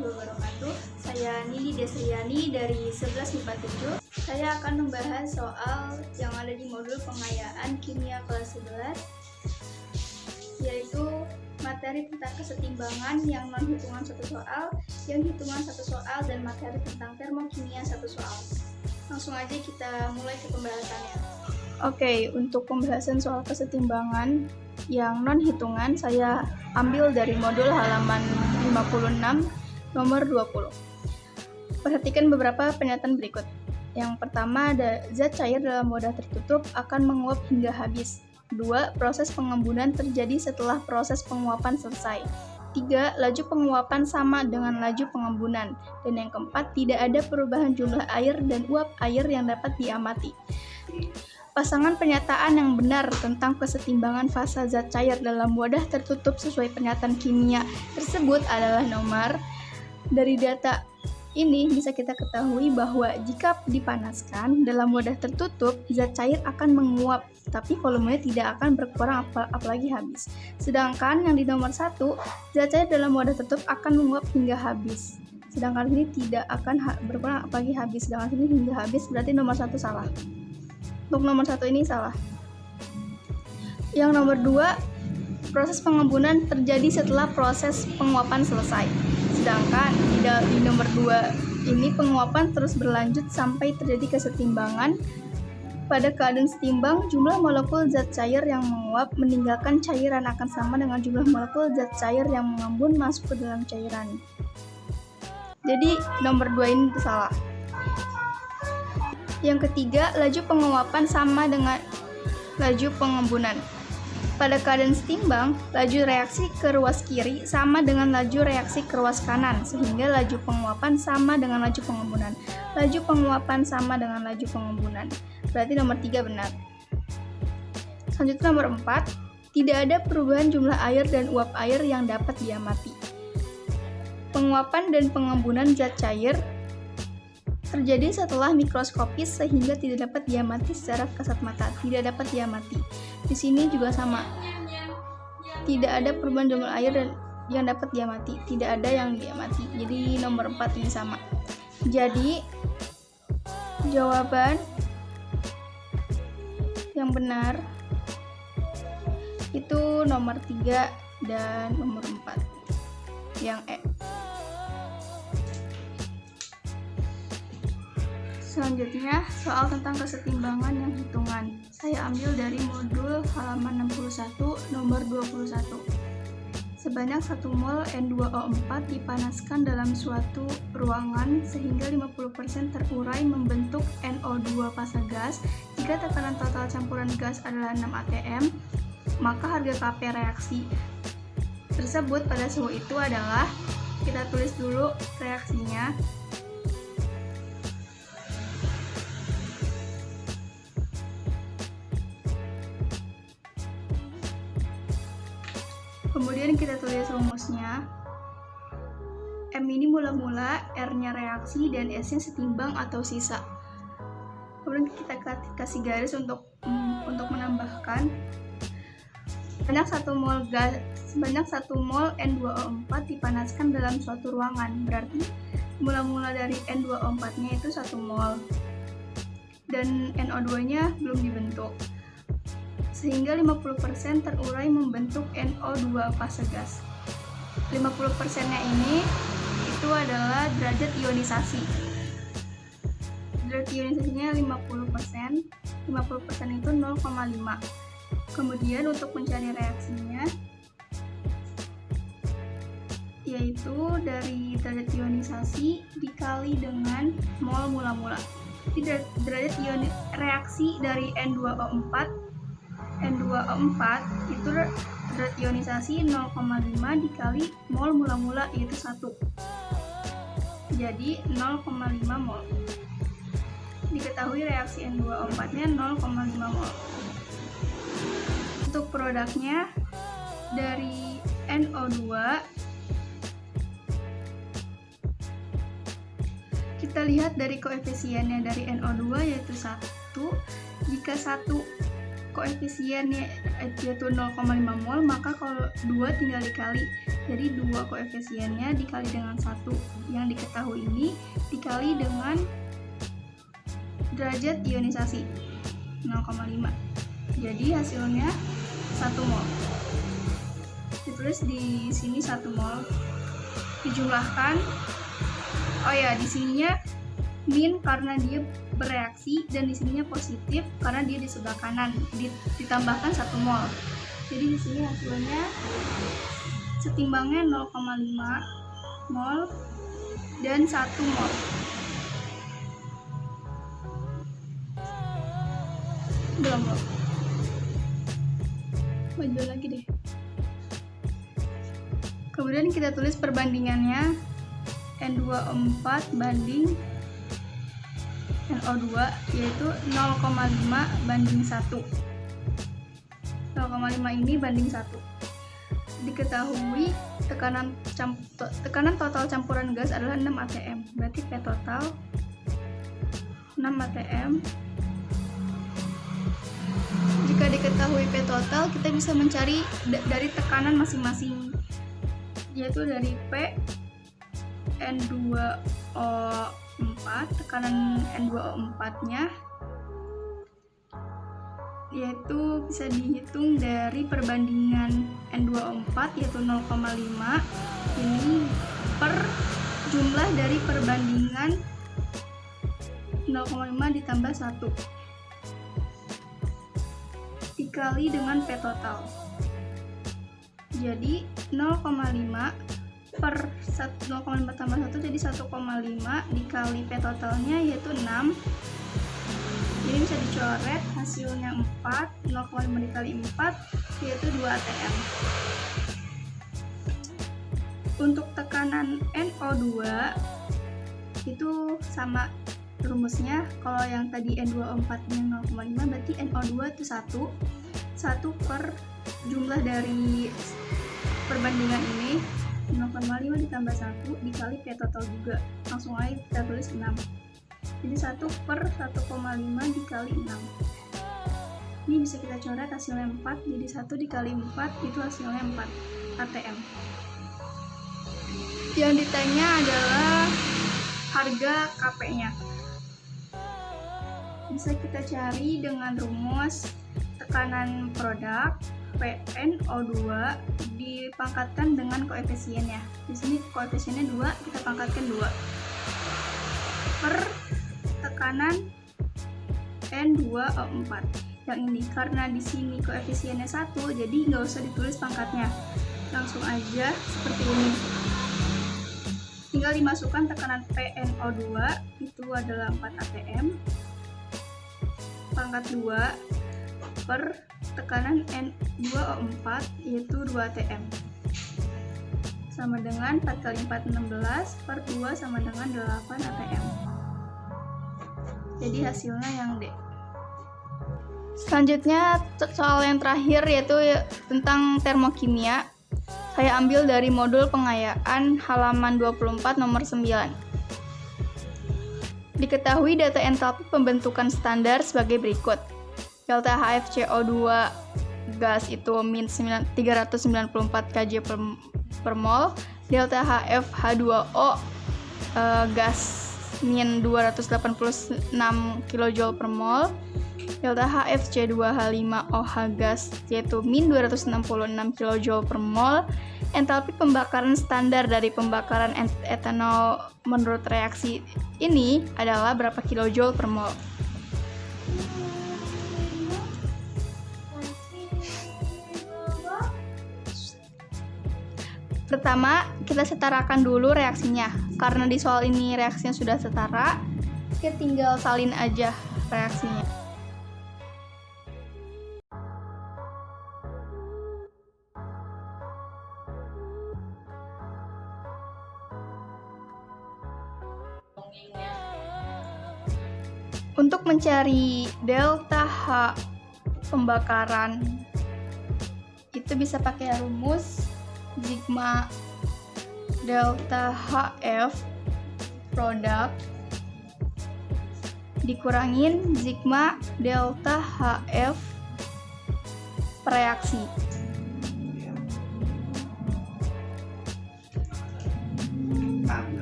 warahmatullahi wabarakatuh. Saya Nili Desriani dari 11 MIPA 7. Saya akan membahas soal yang ada di modul pengayaan kimia kelas 11, yaitu materi tentang kesetimbangan yang non-hitungan 1 soal, yang hitungan 1 soal, dan materi tentang termokimia 1 soal. Langsung aja kita mulai ke pembahasannya. Oke, untuk pembahasan soal kesetimbangan yang non-hitungan saya ambil dari modul halaman 56 nomor 20. Perhatikan beberapa pernyataan berikut. Yang pertama ada zat cair dalam wadah tertutup akan menguap hingga habis. 2. Proses pengembunan terjadi setelah proses penguapan selesai. 3. Laju penguapan sama dengan laju pengembunan. Dan yang keempat, tidak ada perubahan jumlah air dan uap air yang dapat diamati. Pasangan pernyataan yang benar tentang kesetimbangan fasa zat cair dalam wadah tertutup sesuai pernyataan kimia tersebut adalah nomor. Dari data ini bisa kita ketahui bahwa jika dipanaskan dalam wadah tertutup, zat cair akan menguap, tapi volumenya tidak akan berkurang apalagi habis. Sedangkan yang di nomor 1, zat cair dalam wadah tertutup akan menguap hingga habis. Sedangkan ini tidak akan berkurang apalagi habis. Sedangkan ini hingga habis, berarti nomor 1 salah. Untuk nomor 1 ini salah. Yang nomor 2, proses pengembunan terjadi setelah proses penguapan selesai. Sedangkan di nomor 2 ini penguapan terus berlanjut sampai terjadi kesetimbangan. Pada keadaan setimbang, jumlah molekul zat cair yang menguap meninggalkan cairan akan sama dengan jumlah molekul zat cair yang mengembun masuk ke dalam cairan. Jadi nomor 2 ini salah. Yang ketiga, laju penguapan sama dengan laju pengembunan. Pada keadaan setimbang, laju reaksi ke ruas kiri sama dengan laju reaksi ke ruas kanan, sehingga laju penguapan sama dengan laju pengembunan. Laju penguapan sama dengan laju pengembunan. Berarti nomor 3 benar. Selanjutnya nomor 4, tidak ada perubahan jumlah air dan uap air yang dapat diamati. Penguapan dan pengembunan zat cair terjadi setelah mikroskopis sehingga tidak dapat diamati secara kasat mata. Tidak dapat diamati. Di sini juga sama. Tidak ada perubahan jumlah air dan yang dapat diamati. Tidak ada yang diamati. Jadi nomor 4 ini sama. Jadi jawaban yang benar itu nomor 3 dan nomor 4. Yang E. Selanjutnya, soal tentang kesetimbangan yang hitungan. Saya ambil dari modul halaman 61 nomor 21. Sebanyak 1 mol N2O4 dipanaskan dalam suatu ruangan sehingga 50% terurai membentuk NO2 fasa gas. Jika tekanan total campuran gas adalah 6 atm, maka harga Kp reaksi tersebut pada suhu itu adalah, kita tulis dulu reaksinya. Kemudian kita tulis rumusnya. M ini mula-mula, R-nya reaksi, dan S-nya setimbang atau sisa. Kemudian kita kasih garis untuk menambahkan. Sebanyak 1 mol N2O4 dipanaskan dalam suatu ruangan. Berarti mula-mula dari N2O4-nya itu 1 mol. Dan NO2-nya belum dibentuk. Sehingga 50% terurai membentuk NO2 fase gas. 50%-nya ini itu adalah derajat ionisasi. Derajat ionisasinya 50%. 50% itu 0,5. Kemudian untuk mencari reaksinya, yaitu dari derajat ionisasi dikali dengan mol mula-mula. Derajat reaksi dari N2O4 itu derajat ionisasi 0,5 dikali mol mula-mula yaitu 1. Jadi 0,5 mol. Diketahui reaksi N2O4-nya 0,5 mol. Untuk produknya dari NO2, kita lihat dari koefisiennya dari NO2 yaitu 1. Jika 1 koefisiennya yaitu 0,5 mol, maka kalau 2 tinggal dikali. Jadi 2 koefisiennya dikali dengan 1 yang diketahui ini dikali dengan derajat ionisasi 0,5. Jadi hasilnya 1 mol. Ditulis di sini 1 mol. Dijumlahkan. Oh ya, di sininya min karena dia bereaksi, dan di sininya positif karena dia di sebelah kanan, ditambahkan 1 mol. Jadi di sini hasilnya setimbangnya 0,5 mol dan 1 mol. Belum. Maju lagi deh. Kemudian kita tulis perbandingannya N24 banding NO2, yaitu 0,5 banding 1. 0,5 ini banding 1. Diketahui tekanan total campuran gas adalah 6 atm. Berarti P total 6 atm. Jika diketahui P total, kita bisa mencari dari tekanan masing-masing, yaitu dari P N2O4, tekanan N2O4-nya yaitu bisa dihitung dari perbandingan N2O4 yaitu 0,5 ini per jumlah dari perbandingan 0,5 ditambah 1 dikali dengan P total. Jadi 0,5 per 0,5 tambah 1 jadi 1,5 dikali P totalnya yaitu 6. Jadi bisa dicoret, hasilnya 4. 0,5 dikali 4 yaitu 2 atm. Untuk tekanan NO2 itu sama rumusnya. Kalau yang tadi N2O4 nya 0,5 berarti NO2 itu 1 per jumlah dari perbandingan ini 0,5 ditambah 1 dikali P total juga, langsung aja kita tulis 6. Jadi 1 per 1,5 dikali 6. Ini bisa kita coret, hasilnya 4. Jadi 1 dikali 4 itu hasilnya 4 atm. Yang ditanya adalah harga Kp nya. Bisa kita cari dengan rumus tekanan produk PnO2 dipangkatkan dengan koefisiennya. Di sini koefisiennya 2, kita pangkatkan 2 per tekanan N2O4. Yang ini karena di sini koefisiennya 1, jadi nggak usah ditulis pangkatnya, langsung aja seperti ini. Tinggal dimasukkan tekanan PnO2 itu adalah 4 atm pangkat 2 per tekanan N2O4 yaitu 2 atm sama dengan 4 kali 4 16 per 2 sama dengan 8 atm. Jadi hasilnya yang D. Selanjutnya soal yang terakhir yaitu tentang termokimia. Saya ambil dari modul pengayaan halaman 24 nomor 9. Diketahui data entalpi pembentukan standar sebagai berikut. Delta HFCO2 gas itu min 394 kJ per mol. Delta HFH2O gas min 286 kJ per mol. Delta HFC2H5OH gas yaitu min 266 kJ per mol. Entalpi pembakaran standar dari pembakaran etanol menurut reaksi ini adalah berapa kilojoule per mol? Pertama, kita setarakan dulu reaksinya. Karena di soal ini reaksinya sudah setara, kita tinggal salin aja reaksinya. Untuk mencari delta H pembakaran itu bisa pakai rumus sigma delta HF produk dikurangin sigma delta HF reaksi.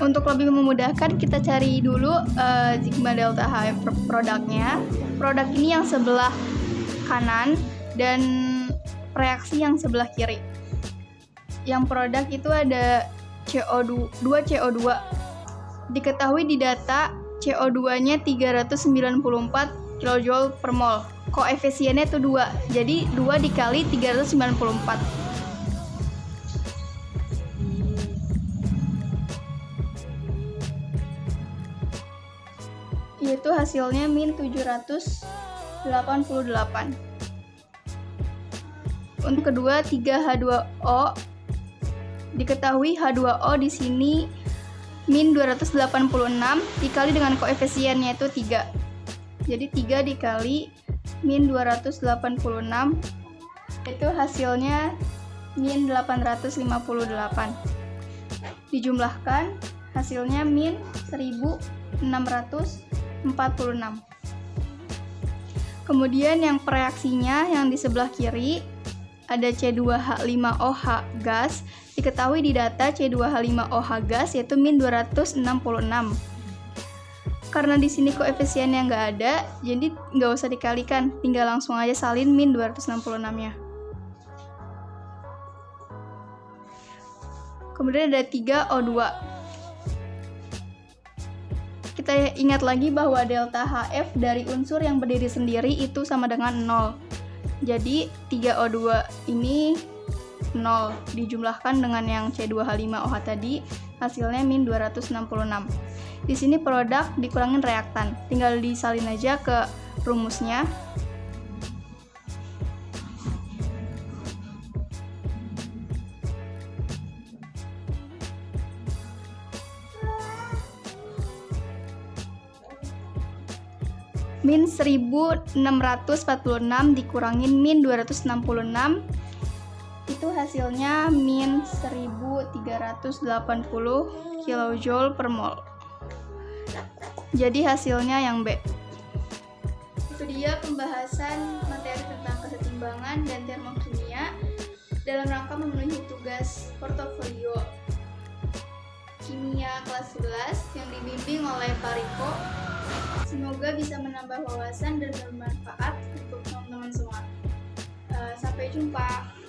Untuk lebih memudahkan, kita cari dulu sigma delta HF produknya. Produk ini yang sebelah kanan dan reaksi yang sebelah kiri. Yang produk itu ada CO2, 2 CO2. Diketahui di data CO2-nya 394 kJ per mol. Koefisiennya itu 2. Jadi 2 dikali 394. Yaitu hasilnya min 788. Untuk kedua 3H2O, diketahui H2O di sini min 286 dikali dengan koefisiennya itu 3. Jadi 3 dikali min 286 itu hasilnya min 858. Dijumlahkan hasilnya min 1646. Kemudian yang pereaksinya yang di sebelah kiri ada C2H5OH gas. Diketahui di data C2H5OH gas yaitu min 266. Karena di sini koefisiennya nggak ada, jadi nggak usah dikalikan, tinggal langsung aja salin min 266-nya. Kemudian ada 3O2. Kita ingat lagi bahwa delta HF dari unsur yang berdiri sendiri itu sama dengan 0. Jadi 3O2 ini 0 dijumlahkan dengan yang C2H5OH tadi, hasilnya min 266. Di sini produk dikurangin reaktan, tinggal disalin aja ke rumusnya. Min 1646 dikurangin min 266 itu hasilnya min 1380 kJ per mol. Jadi hasilnya yang B. Itu dia pembahasan materi tentang kesetimbangan dan termokimia dalam rangka memenuhi tugas portofolio kimia kelas 11 yang dibimbing oleh Pak Riko. Semoga bisa menambah wawasan dan bermanfaat untuk teman-teman semua. Sampai jumpa.